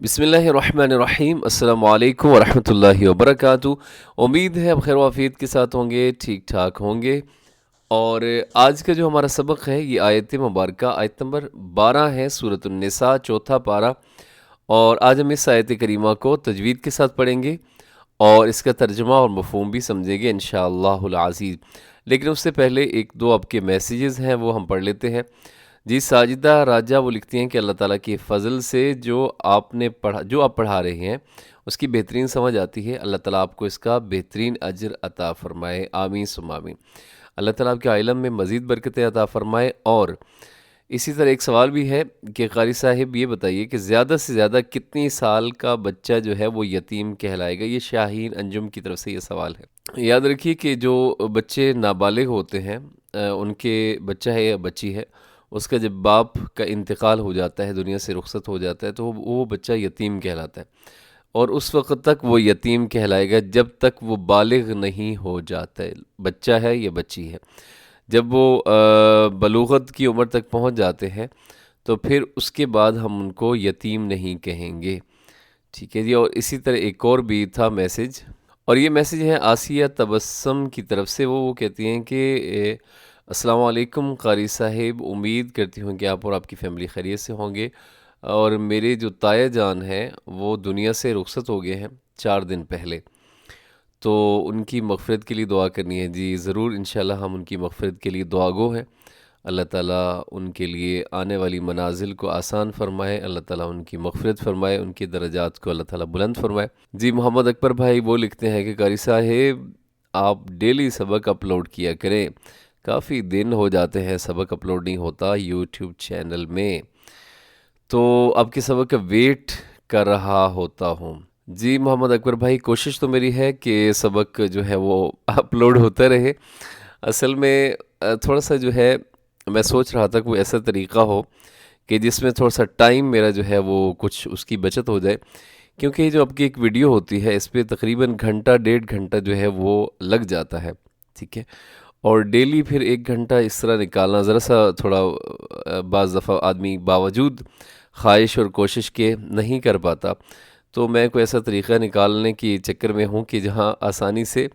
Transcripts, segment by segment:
بسم اللہ الرحمن الرحیم۔ السلام علیکم ورحمۃ اللہ وبرکاتہ۔ امید ہے آپ خیر و عافیت کے ساتھ ہوں گے، ٹھیک ٹھاک ہوں گے۔ اور آج کا جو ہمارا سبق ہے یہ آیت مبارکہ آیت نمبر 12 ہے، سورۃ النساء، چوتھا پارہ۔ اور آج ہم اس آیت کریمہ کو تجوید کے ساتھ پڑھیں گے اور اس کا ترجمہ اور مفہوم بھی سمجھیں گے انشاءاللہ العزیز۔ لیکن اس سے پہلے ایک دو آپ کے میسیجز ہیں وہ ہم پڑھ لیتے ہیں۔ جی ساجدہ راجہ وہ لکھتی ہیں کہ اللہ تعالیٰ کے فضل سے جو آپ پڑھا رہے ہیں اس کی بہترین سمجھ آتی ہے۔ اللہ تعالیٰ آپ کو اس کا بہترین اجر عطا فرمائے، آمین ثم آمین۔ اللہ تعالیٰ آپ کے علم میں مزید برکتیں عطا فرمائے۔ اور اسی طرح ایک سوال بھی ہے کہ قاری صاحب یہ بتائیے کہ زیادہ سے زیادہ کتنی سال کا بچہ جو ہے وہ یتیم کہلائے گا؟ یہ شاہین انجم کی طرف سے یہ سوال ہے۔ یاد رکھیے کہ جو بچے نابالغ ہوتے ہیں ان کے بچہ ہے یا بچی ہے، اس کا جب باپ کا انتقال ہو جاتا ہے، دنیا سے رخصت ہو جاتا ہے، تو وہ بچہ یتیم کہلاتا ہے۔ اور اس وقت تک وہ یتیم کہلائے گا جب تک وہ بالغ نہیں ہو جاتا ہے، بچہ ہے یا بچی ہے۔ جب وہ بلوغت کی عمر تک پہنچ جاتے ہیں تو پھر اس کے بعد ہم ان کو یتیم نہیں کہیں گے، ٹھیک ہے جی۔ اور اسی طرح ایک اور بھی تھا میسج، اور یہ میسج ہے آسیہ تبسم کی طرف سے۔ وہ کہتی ہیں کہ السلام علیکم قاری صاحب، امید کرتی ہوں کہ آپ اور آپ کی فیملی خیریت سے ہوں گے۔ اور میرے جو تایا جان ہیں وہ دنیا سے رخصت ہو گئے ہیں 4 دن پہلے، تو ان کی مغفرت کے لیے دعا کرنی ہے۔ جی ضرور، انشاءاللہ ہم ان کی مغفرت کے لیے دعا گو ہیں۔ اللہ تعالیٰ ان کے لیے آنے والی منازل کو آسان فرمائے، اللہ تعالیٰ ان کی مغفرت فرمائے، ان کی درجات کو اللہ تعالیٰ بلند فرمائے۔ جی محمد اکبر بھائی وہ لکھتے ہیں کہ قاری صاحب آپ ڈیلی سبق اپلوڈ کیا کریں، کافی دن ہو جاتے ہیں سبق اپلوڈ نہیں ہوتا یوٹیوب چینل میں، تو آپ کے سبق کا ویٹ کر رہا ہوتا ہوں۔ جی محمد اکبر بھائی، کوشش تو میری ہے کہ سبق جو ہے وہ اپلوڈ ہوتا رہے۔ اصل میں تھوڑا سا جو ہے میں سوچ رہا تھا کوئی ایسا طریقہ ہو کہ جس میں تھوڑا سا ٹائم میرا جو ہے وہ کچھ اس کی بچت ہو جائے، کیونکہ یہ جو آپ کی ایک ویڈیو ہوتی ہے اس پہ تقریباً گھنٹہ 1.5 گھنٹہ جو ہے وہ لگ جاتا ہے، ٹھیک ہے۔ اور ڈیلی پھر 1 گھنٹہ اس طرح نکالنا ذرا سا تھوڑا بعض دفعہ آدمی باوجود خواہش اور کوشش کے نہیں کر پاتا، تو میں کوئی ایسا طریقہ نکالنے کی چکر میں ہوں کہ جہاں آسانی سے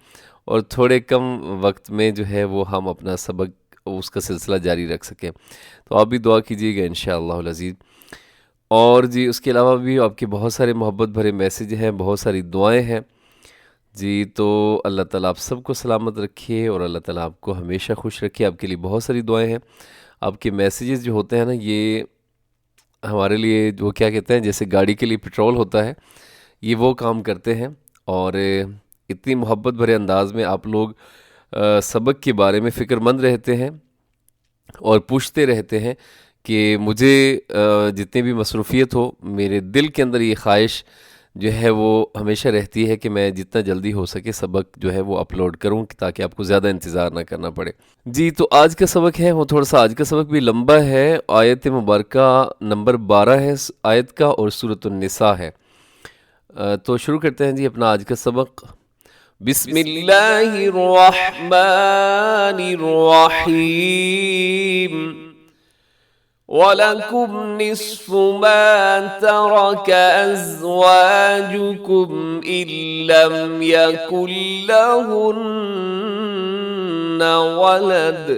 اور تھوڑے کم وقت میں جو ہے وہ ہم اپنا سبق اس کا سلسلہ جاری رکھ سکیں۔ تو آپ بھی دعا کیجیے گا انشاءاللہ العزیز۔ اور جی اس کے علاوہ بھی آپ کے بہت سارے محبت بھرے میسیج ہیں، بہت ساری دعائیں ہیں جی۔ تو اللہ تعالیٰ آپ سب کو سلامت رکھے اور اللہ تعالیٰ آپ کو ہمیشہ خوش رکھے۔ آپ کے لیے بہت ساری دعائیں ہیں۔ آپ کے میسیجز جو ہوتے ہیں نا، یہ ہمارے لیے جو کیا کہتے ہیں جیسے گاڑی کے لیے پٹرول ہوتا ہے، یہ وہ کام کرتے ہیں۔ اور اتنی محبت بھرے انداز میں آپ لوگ سبق کے بارے میں فکر مند رہتے ہیں اور پوچھتے رہتے ہیں کہ مجھے جتنی بھی مصروفیت ہو، میرے دل کے اندر یہ خواہش جو ہے وہ ہمیشہ رہتی ہے کہ میں جتنا جلدی ہو سکے سبق جو ہے وہ اپلوڈ کروں تاکہ آپ کو زیادہ انتظار نہ کرنا پڑے۔ جی تو آج کا سبق ہے وہ تھوڑا سا، آج کا سبق بھی لمبا ہے۔ آیت مبارکہ نمبر 12 ہے آیت کا اور سورۃ النساء ہے۔ تو شروع کرتے ہیں جی اپنا آج کا سبق۔ بسم اللہ الرحمن الرحیم۔ وَلَكُمْ نِصْفُ مَا تَرَكَ أَزْوَاجُكُمْ إِن لَّمْ يَكُن لَّهُنَّ وَلَدٌ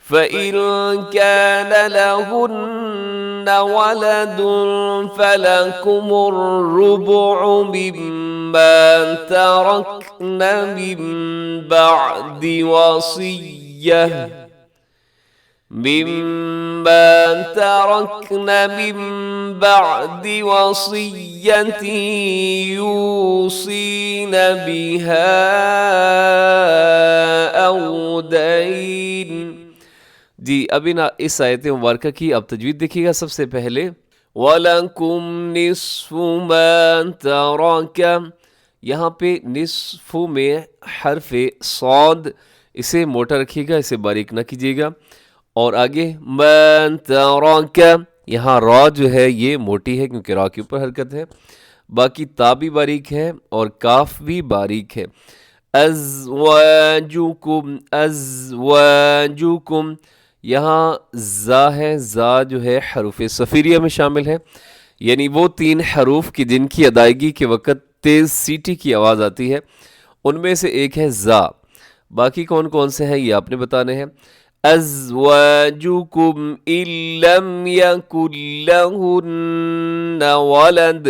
فَإِن كَانَ لَهُنَّ وَلَدٌ فَلَكُمُ الرُّبُعُ مِمَّا تَرَكْنَ مِن بَعْدِ وصية يوصين بها أو دين۔ جی اب اس آیت مبارکہ کی آپ تجوید دیکھیے گا۔ سب سے پہلے وَلَكُمْ نِصْفُ مَا تَرَكَ، یہاں پہ نصف میں حرف صاد اسے موٹا رکھیے گا، اسے باریک نہ کیجیے گا۔ اور آگے مَا تَرَكَ، یہاں را جو ہے یہ موٹی ہے کیونکہ را کے اوپر حرکت ہے، باقی تا بھی باریک ہے اور کاف بھی باریک ہے۔ ازواجکم، ازواجکم، یہاں زا ہے، زا جو ہے حروف صفیریہ میں شامل ہے، یعنی وہ 3 حروف کی جن کی ادائیگی کے وقت تیز سیٹی کی آواز آتی ہے، ان میں سے ایک ہے زا۔ باقی کون کون سے ہیں یہ آپ نے بتانے ہیں۔ ازواجکم ان لم یکن لہن ولد،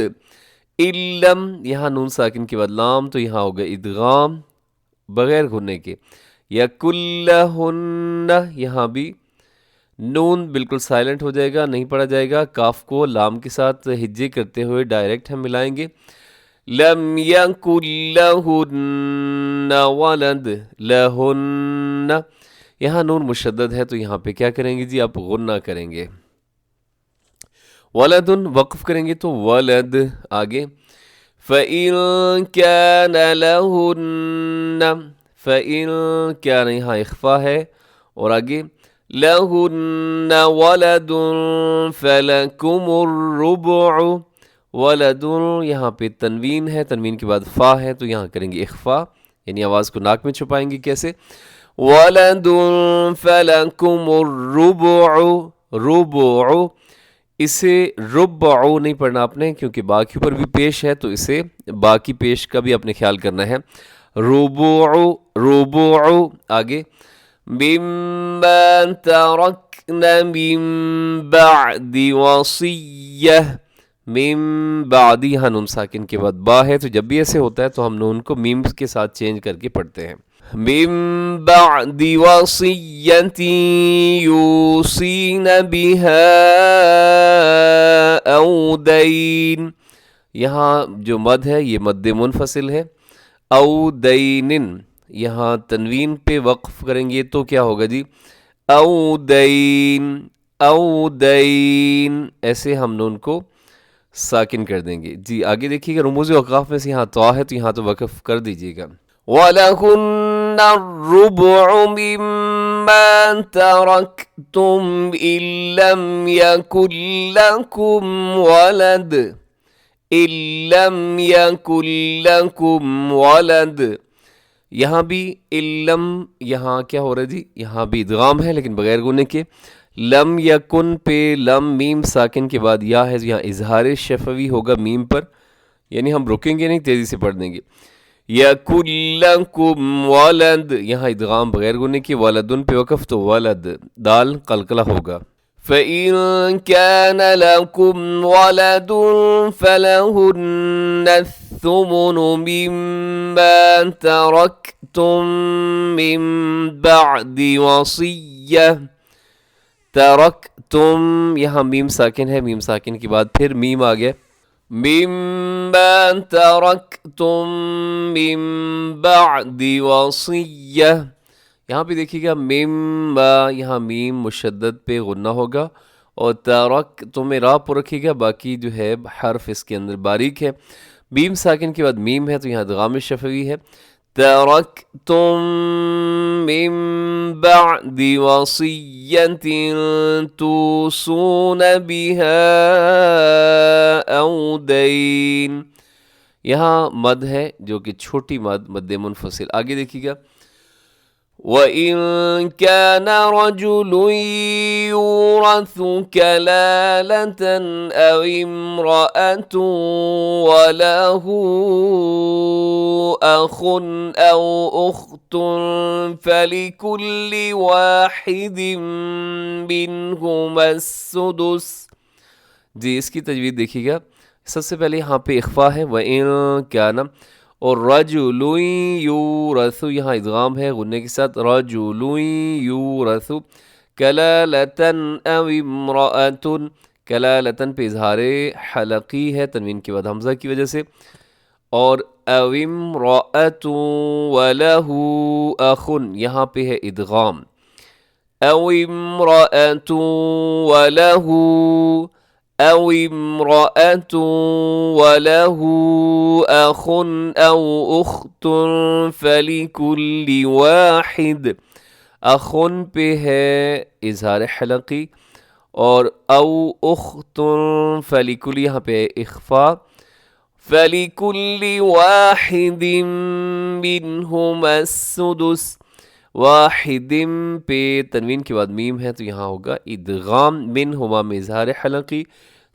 ان لم، یہاں نون ساکن کے بعد لام، تو یہاں ہوگا ادغام بغیر گھننے کے۔ یکن لہن، یہاں بھی نون بالکل سائلنٹ ہو جائے گا، نہیں پڑھا جائے گا، کاف کو لام کے ساتھ ہجے کرتے ہوئے ڈائریکٹ ہم ملائیں گے۔ لم یکن لہن ولد، لہن، یہاں نون مشدد ہے تو یہاں پہ کیا کریں گے جی، آپ غنہ کریں گے۔ ولدن وقف کریں گے تو ولد، آگے فَإِن كَانَ لَهُنَّ، فَإِن كَانَ یہاں اخفا ہے، اور آگے لَهُنَّ وَلَدٌ فَلَكُمُ الرُّبُعُ، ولد، یہاں پہ تنوین ہے، تنوین کے بعد فا ہے تو یہاں کریں گے اخفا، یعنی آواز کو ناک میں چھپائیں گے۔ کیسے؟ وَلَدٌ فَلَكُمُ الرُّبُعُ، رُبُعُ، اسے ربعو نہیں پڑھنا آپ نے کیونکہ با کے اوپر بھی پیش ہے، تو اسے با کی پیش کا بھی اپنے خیال کرنا ہے۔ ربعو، ربعو، آگے مِمَّا تَرَكْنَ مِن بَعْدِ وَصِيَّةٍ، مِن بعد، یہاں نون ساکن کے بعد با ہے، تو جب بھی ایسے ہوتا ہے تو ہم نون کو میم کے ساتھ چینج کر کے پڑھتے ہیں۔ من بعد وصیۃ یوصین بها او دین، یہاں جو مد ہے یہ مد منفصل ہے۔ او دینن، یہاں تنوین پہ وقف کریں گے تو کیا ہوگا جی، او دین، او دین، ایسے ہم نون کو ساکن کر دیں گے۔ جی آگے دیکھیے گا، رموز اوقاف میں سے یہاں طا ہے تو یہاں تو وقف کر دیجیے گا۔ وَلَهُنَّ الرُّبُعُ مِمَّا تَرَكْتُمْ إِن لَّمْ يَكُن لَّكُمْ وَلَدٌ، إِن لَّمْ يَكُن لَّكُمْ وَلَدٌ، یہاں بھی علم، یہاں کیا ہو رہا ہے جی، یہاں بھی ادغام ہے لیکن بغیر گنے کے۔ لم یکن پہ لم میم ساکن کے بعد یا ہے، یہاں اظہار شفوی ہوگا میم پر، یعنی ہم رکیں گے نہیں، تیزی سے پڑھ دیں گے۔ یکن لکم ولد، یہاں ادغام بغیر گنے کے، ولدن پہ وقف تو ولد، دال قلقلہ ہوگا۔ فَإِن كَانَ لَكُمْ وَلَدٌ فَلَهُنَّ الثُّمُنُ مِمَّا تَرَكْتُم مِّن بَعْدِ وَصِيَّةٍ، ترکتم، یہاں میم ساکن ہے، میم ساکن کے بعد پھر میم آ گیا، مما ترکتم من بعد وصیہ، یہاں پہ دیکھیے گا مما، یہاں میم مشدد پہ غنہ ہوگا، اور ترکتم را پر رکھیے گا، باقی جو ہے حرف اس کے اندر باریک ہے۔ میم ساکن کے بعد میم ہے تو یہاں ادغام شفوی ہے۔ ترکتم من بعد وصیۃ توصون بها او دین، یہاں مد ہے جو کہ چھوٹی مد، مد منفصل۔ آگے دیکھیے گا، وَإِن كَانَ رَجُلٌ يُورَثُ كَلَالَةً أَوْ امْرَأَةٌ وَلَهُ أَخٌ أَوْ أُخْتٌ فَلِكُلِّ وَاحِدٍ مِّنْهُمَا السُّدُسُ، جی اس کی تجوید دیکھیے گا، سب سے پہلے یہاں پہ اخفا ہے، وَإِن كَانَ، اور رجل یورث، یہاں ادغام ہے غنے کے ساتھ، رجل یورث کلالۃ او امرأۃ، کلالۃ پہ اظہار حلقی ہے تنوین کے بعد حمزہ کی وجہ سے، اور او امرأۃ ولہ اخ، یہاں پہ ہے ادغام، او امرأۃ ولہ، او امرأة وله اخ او اخت فلكل واحد، اخ پہ ہے اظہار حلقی، اور او اخت فلكل یہاں پہ اخفا، فلكل واحد منهما السدس، واحد پہ تنوین کے بعد میم ہے تو یہاں ہوگا ادغام، منہما میں اظہار حلقی،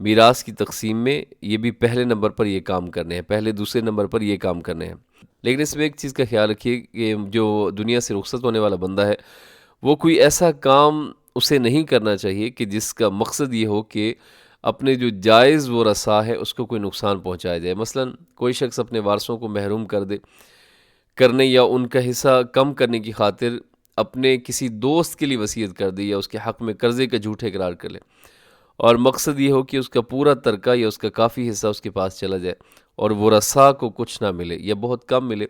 میراث کی تقسیم میں یہ بھی پہلے نمبر پر یہ کام کرنے ہیں، پہلے دوسرے نمبر پر یہ کام کرنے ہیں۔ لیکن اس میں ایک چیز کا خیال رکھیے کہ جو دنیا سے رخصت ہونے والا بندہ ہے وہ کوئی ایسا کام اسے نہیں کرنا چاہیے کہ جس کا مقصد یہ ہو کہ اپنے جو جائز و رسا ہے اس کو کوئی نقصان پہنچایا جائے۔ مثلا کوئی شخص اپنے وارثوں کو محروم کر دے کرنے یا ان کا حصہ کم کرنے کی خاطر اپنے کسی دوست کے لیے وصیت کر دے یا اس کے حق میں قرضے کا جھوٹ اقرار کر لے، اور مقصد یہ ہو کہ اس کا پورا ترکہ یا اس کا کافی حصہ اس کے پاس چلا جائے اور وہ رسا کو کچھ نہ ملے یا بہت کم ملے،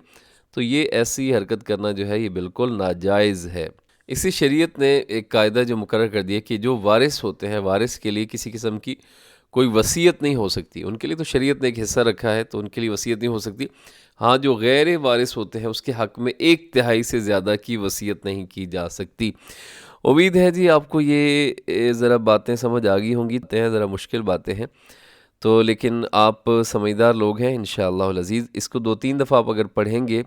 تو یہ ایسی حرکت کرنا جو ہے یہ بالکل ناجائز ہے۔ اسی شریعت نے ایک قاعدہ جو مقرر کر دیا کہ جو وارث ہوتے ہیں، وارث کے لیے کسی قسم کی کوئی وصیت نہیں ہو سکتی، ان کے لیے تو شریعت نے ایک حصہ رکھا ہے تو ان کے لیے وصیت نہیں ہو سکتی۔ ہاں جو غیر وارث ہوتے ہیں اس کے حق میں 1/3 سے زیادہ کی وصیت نہیں کی جا سکتی۔ امید ہے جی آپ کو یہ ذرا باتیں سمجھ آ گئی ہوں گی، ذرا مشکل باتیں ہیں تو، لیکن آپ سمجھدار لوگ ہیں انشاءاللہ العزیز، اس کو 2-3 دفعہ آپ اگر پڑھیں گے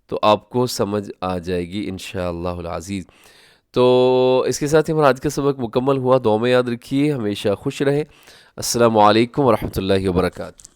تو آپ کو سمجھ آ جائے گی انشاءاللہ العزیز۔ تو اس کے ساتھ ہی ہمارا آج کا سبق مکمل ہوا۔ دعا میں یاد رکھیے، ہمیشہ خوش رہیں۔ السلام علیکم ورحمۃ اللہ وبرکاتہ۔